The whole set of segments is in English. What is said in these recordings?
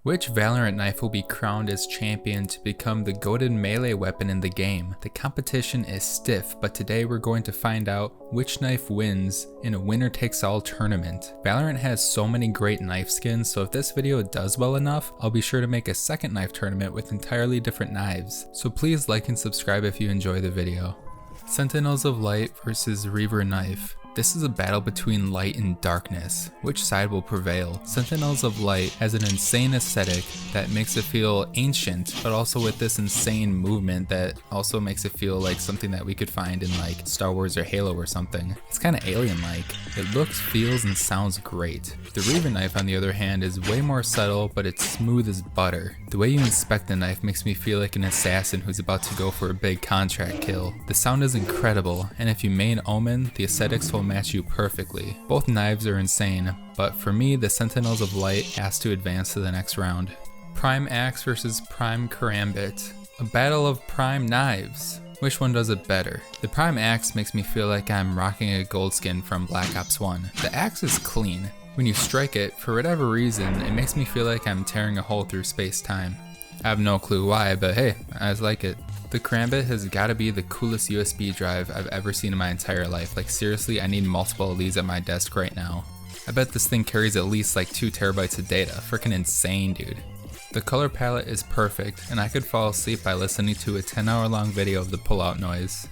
Which Valorant knife will be crowned as champion to become the goated melee weapon in the game? The competition is stiff, but today we're going to find out which knife wins in a winner-takes-all tournament. Valorant has so many great knife skins, so if this video does well enough, I'll be sure to make a second knife tournament with entirely different knives. So please like and subscribe if you enjoy the video. Sentinels of Light versus Reaver Knife. This is a battle between light and darkness. Which side will prevail? Sentinels of Light has an insane aesthetic that makes it feel ancient, but also with this insane movement that also makes it feel like something that we could find in like Star Wars or Halo or something. It's kind of alien-like. It looks, feels, and sounds great. The Reaver knife, on the other hand, is way more subtle, but it's smooth as butter. The way you inspect the knife makes me feel like an assassin who's about to go for a big contract kill. The sound is incredible, and if you main Omen, the aesthetics will match you perfectly. Both knives are insane, but for me, the Sentinels of Light has to advance to the next round. Prime Axe versus Prime Karambit. A battle of prime knives. Which one does it better? The Prime Axe makes me feel like I'm rocking a gold skin from Black Ops 1. The axe is clean. When you strike it, for whatever reason, it makes me feel like I'm tearing a hole through space-time. I have no clue why, but hey, I just like it. The Karambit has gotta be the coolest USB drive I've ever seen in my entire life. Like seriously, I need multiple of these at my desk right now. I bet this thing carries at least like 2 terabytes of data. Freaking insane, dude. The color palette is perfect, and I could fall asleep by listening to a 10-hour long video of the pullout noise.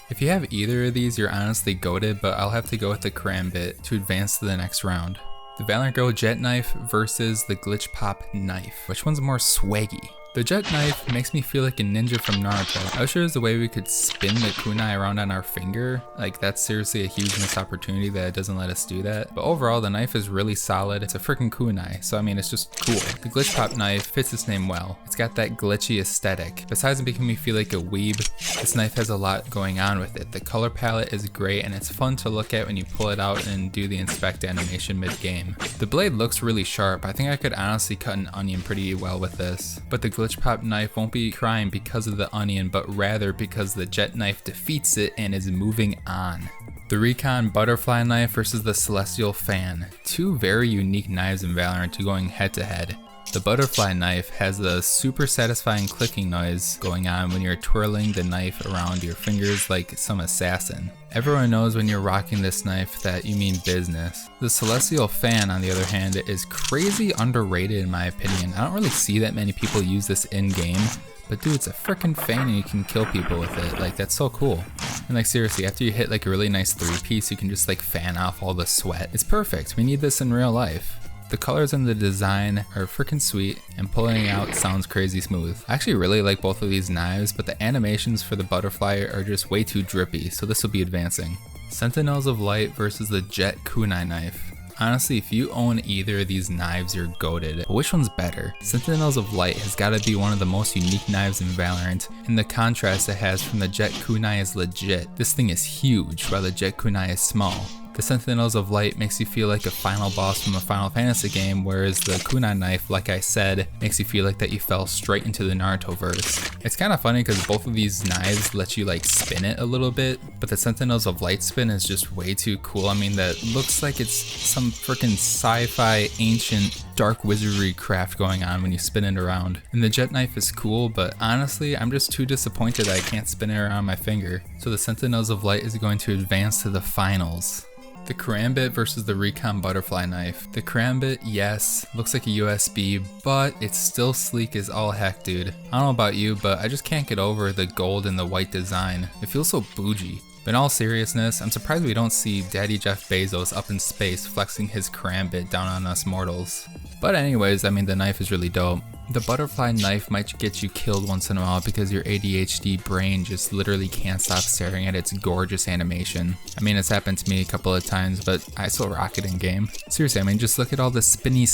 If you have either of these, you're honestly goated, but I'll have to go with the Karambit to advance to the next round. The Valorant Go Jett knife versus the Glitchpop knife. Which one's more swaggy? The Jett knife makes me feel like a ninja from Naruto. I wish there was a way we could spin the kunai around on our finger. Like that's seriously a huge missed opportunity that it doesn't let us do that. But overall, the knife is really solid. It's a freaking kunai, so I mean it's just cool. The Glitchpop knife fits its name well. It's got that glitchy aesthetic. Besides making me feel like a weeb, this knife has a lot going on with it. The color palette is great and it's fun to look at when you pull it out and do the inspect animation mid-game. The blade looks really sharp. I think I could honestly cut an onion pretty well with this. But the Glitchpop knife won't be crying because of the onion, but rather because the Jett knife defeats it and is moving on. The Recon butterfly knife versus the Celestial fan. 2 very unique knives in Valorant to going head to head. The butterfly knife has a super satisfying clicking noise going on when you're twirling the knife around your fingers like some assassin. Everyone knows when you're rocking this knife that you mean business. The Celestial fan, on the other hand, is crazy underrated in my opinion. I don't really see that many people use this in-game, but dude, it's a freaking fan and you can kill people with it. Like, that's so cool. And like seriously, after you hit like a really nice 3-piece, you can just like fan off all the sweat. It's perfect. We need this in real life. The colors and the design are freaking sweet, and pulling it out sounds crazy smooth. I actually really like both of these knives, but the animations for the butterfly are just way too drippy, so this will be advancing. Sentinels of Light versus the Jett kunai knife. Honestly, if you own either of these knives, you're goated. But which one's better? Sentinels of Light has gotta be one of the most unique knives in Valorant, and the contrast it has from the Jett kunai is legit. This thing is huge, while the Jett kunai is small. The Sentinels of Light makes you feel like a final boss from a Final Fantasy game, whereas the kunai knife, like I said, makes you feel like that you fell straight into the Naruto verse. It's kind of funny because both of these knives let you like spin it a little bit, but the Sentinels of Light spin is just way too cool. I mean, that looks like it's some freaking sci-fi ancient dark wizardry craft going on when you spin it around. And the Jett knife is cool, but honestly, I'm just too disappointed that I can't spin it around my finger. So the Sentinels of Light is going to advance to the finals. The Karambit versus the Recon butterfly knife. The Karambit, yes, looks like a USB, but it's still sleek as all heck, dude. I don't know about you, but I just can't get over the gold and the white design. It feels so bougie. But in all seriousness, I'm surprised we don't see Daddy Jeff Bezos up in space flexing his Karambit down on us mortals. But anyways, I mean, the knife is really dope. The butterfly knife might get you killed once in a while because your ADHD brain just literally can't stop staring at its gorgeous animation. I mean, it's happened to me a couple of times, but I still rock it in game. Seriously, I mean, just look at all the spinny.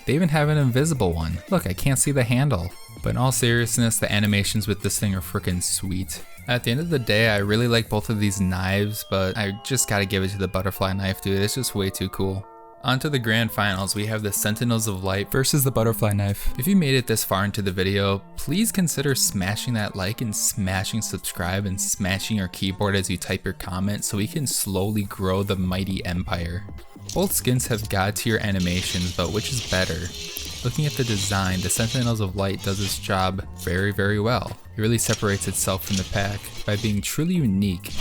They even have an invisible one. Look, I can't see the handle. But in all seriousness, the animations with this thing are freaking sweet. At the end of the day, I really like both of these knives, but I just gotta give it to the butterfly knife, dude. It's just way too cool. On to the grand finals, we have the Sentinels of Light versus the butterfly knife. If you made it this far into the video, please consider smashing that like and smashing subscribe and smashing your keyboard as you type your comment so we can slowly grow the mighty empire. Both skins have god tier animations, but which is better? Looking at the design, the Sentinels of Light does its job very well. It really separates itself from the pack by being truly unique.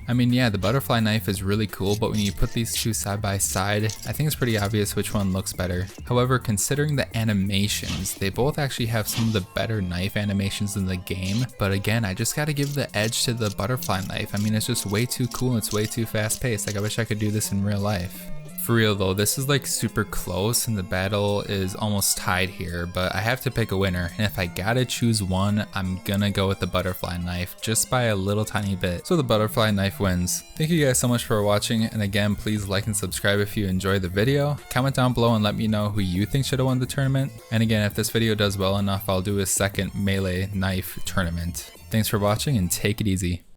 I mean, yeah, the butterfly knife is really cool, but when you put these two side by side, I think it's pretty obvious which one looks better. However, considering the animations, they both actually have some of the better knife animations in the game, but again, I just gotta give the edge to the butterfly knife. I mean, it's just way too cool and it's way too fast paced. Like, I wish I could do this in real life. For real though, this is like super close and the battle is almost tied here, but I have to pick a winner, and if I gotta choose one, I'm gonna go with the butterfly knife just by a little tiny bit. So the butterfly knife wins. Thank you guys so much for watching, and again, please like and subscribe if you enjoyed the video. Comment down below and let me know who you think should have won the tournament. And again, if this video does well enough, I'll do a second melee knife tournament. Thanks for watching and take it easy.